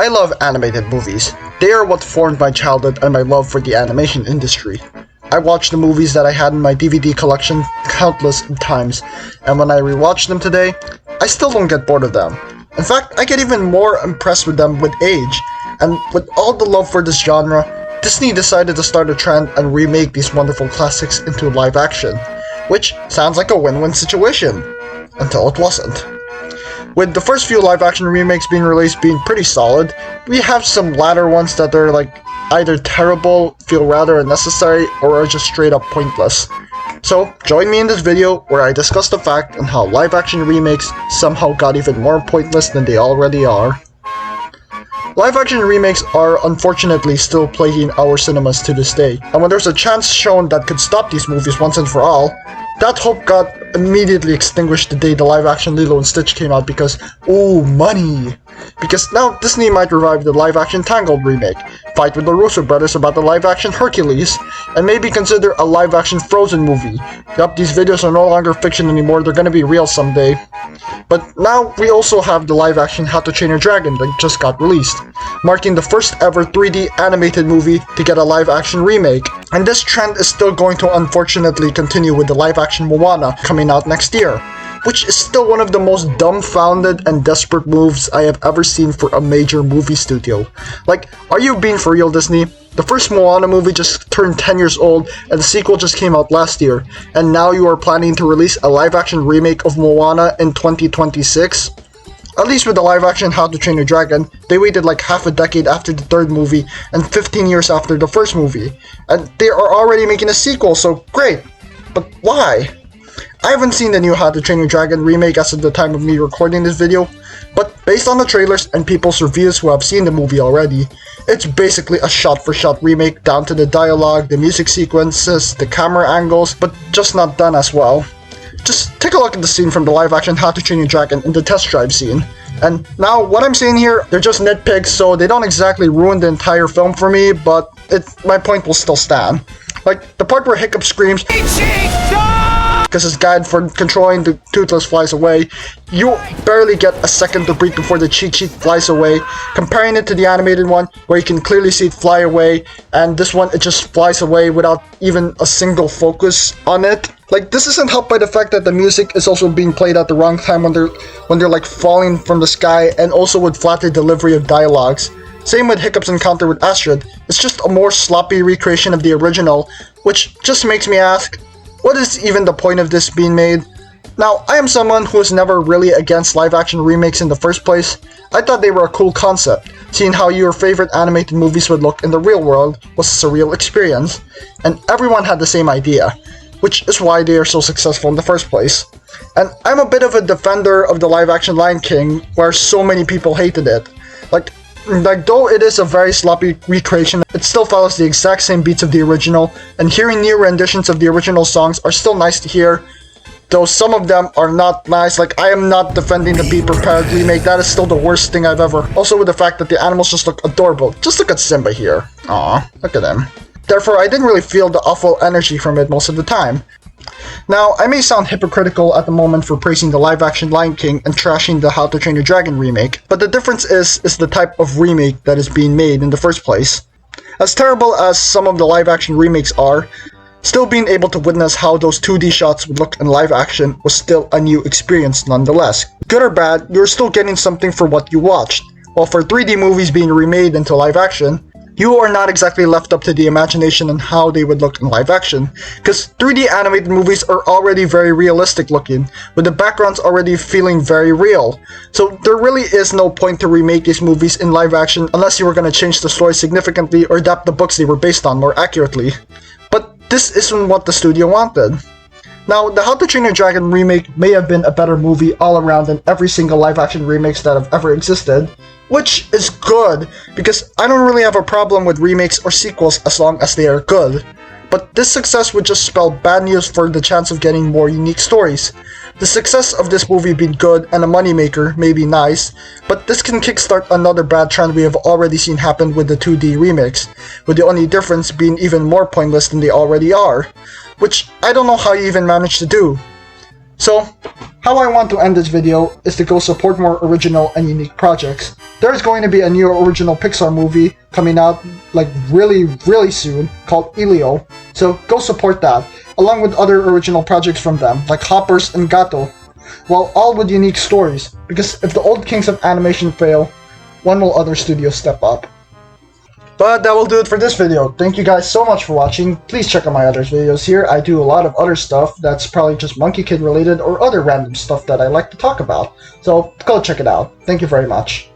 I love animated movies. They are what formed my childhood and my love for the animation industry. I watched the movies that I had in my DVD collection countless times, and when I rewatch them today, I still don't get bored of them. In fact, I get even more impressed with them with age, and with all the love for this genre, Disney decided to start a trend and remake these wonderful classics into live action, which sounds like a win-win situation, until it wasn't. With the first few live-action remakes being released being pretty solid, we have some latter ones that are either terrible, feel rather unnecessary, or are just straight up pointless. So, join me in this video where I discuss the fact on how live-action remakes somehow got even more pointless than they already are. Live-action remakes are unfortunately still plaguing our cinemas to this day, and when there's a chance shown that could stop these movies once and for all, that hope got immediately extinguished the day the live-action Lilo & Stitch came out because, ooh, money! Because now Disney might revive the live-action Tangled remake, fight with the Russo brothers about the live-action Hercules, and maybe consider a live-action Frozen movie. Yup, these videos are no longer fiction anymore, they're gonna be real someday. But now we also have the live-action How to Train Your Dragon that just got released, marking the first ever 3D animated movie to get a live-action remake. And this trend is still going to unfortunately continue with the live-action Moana coming out next year, which is still one of the most dumbfounded and desperate moves I have ever seen for a major movie studio. Are you being for real, Disney? The first Moana movie just turned 10 years old, and the sequel just came out last year, and now you are planning to release a live-action remake of Moana in 2026? At least with the live-action How to Train Your Dragon, they waited like half a decade after the third movie, and 15 years after the first movie. And they are already making a sequel, so great! But why? I haven't seen the new How to Train Your Dragon remake as of the time of me recording this video, but based on the trailers and people's reviews who have seen the movie already, it's basically a shot-for-shot remake down to the dialogue, the music sequences, the camera angles, but just not done as well. Just take a look at the scene from the live-action How to Train Your Dragon in the test drive scene. And now, what I'm saying here, they're just nitpicks, so they don't exactly ruin the entire film for me, but my point will still stand. The part where Hiccup screams, because his guide for controlling the Toothless flies away, you barely get a second to breathe before the cheat sheet flies away, comparing it to the animated one, where you can clearly see it fly away, and this one, it just flies away without even a single focus on it. This isn't helped by the fact that the music is also being played at the wrong time when they're falling from the sky, and also with flatter delivery of dialogues. Same with Hiccup's encounter with Astrid, it's just a more sloppy recreation of the original, which just makes me ask, what is even the point of this being made? Now, I am someone who is never really against live-action remakes in the first place. I thought they were a cool concept. Seeing how your favorite animated movies would look in the real world was a surreal experience, and everyone had the same idea, which is why they are so successful in the first place. And I'm a bit of a defender of the live-action Lion King, where so many people hated it. Though it is a very sloppy recreation, it still follows the exact same beats of the original, and hearing new renditions of the original songs are still nice to hear, though some of them are not nice. I am not defending the Be Prepared remake, that is still the worst thing I've ever. Also with the fact that the animals just look adorable. Just look at Simba here. Aw, look at him. Therefore, I didn't really feel the awful energy from it most of the time. Now, I may sound hypocritical at the moment for praising the live-action Lion King and trashing the How to Train Your Dragon remake, but the difference is the type of remake that is being made in the first place. As terrible as some of the live-action remakes are, still being able to witness how those 2D shots would look in live action was still a new experience nonetheless. Good or bad, you're still getting something for what you watched, while for 3D movies being remade into live action, you are not exactly left up to the imagination on how they would look in live action, because 3D animated movies are already very realistic looking, with the backgrounds already feeling very real. So there really is no point to remake these movies in live action unless you were going to change the story significantly or adapt the books they were based on more accurately. But this isn't what the studio wanted. Now, the How to Train Your Dragon remake may have been a better movie all around than every single live action remakes that have ever existed, which is good, because I don't really have a problem with remakes or sequels as long as they are good. But this success would just spell bad news for the chance of getting more unique stories. The success of this movie being good and a moneymaker may be nice, but this can kickstart another bad trend we have already seen happen with the 2D remakes, with the only difference being even more pointless than they already are, which I don't know how you even managed to do. So, how I want to end this video is to go support more original and unique projects. There's going to be a new original Pixar movie coming out like really soon called Elio, so go support that, along with other original projects from them like Hoppers and Gato, well, all with unique stories, because if the old kings of animation fail, when will other studios step up? But that will do it for this video. Thank you guys so much for watching. Please check out my other videos here. I do a lot of other stuff that's probably just Monkey Kid related or other random stuff that I like to talk about. So go check it out. Thank you very much.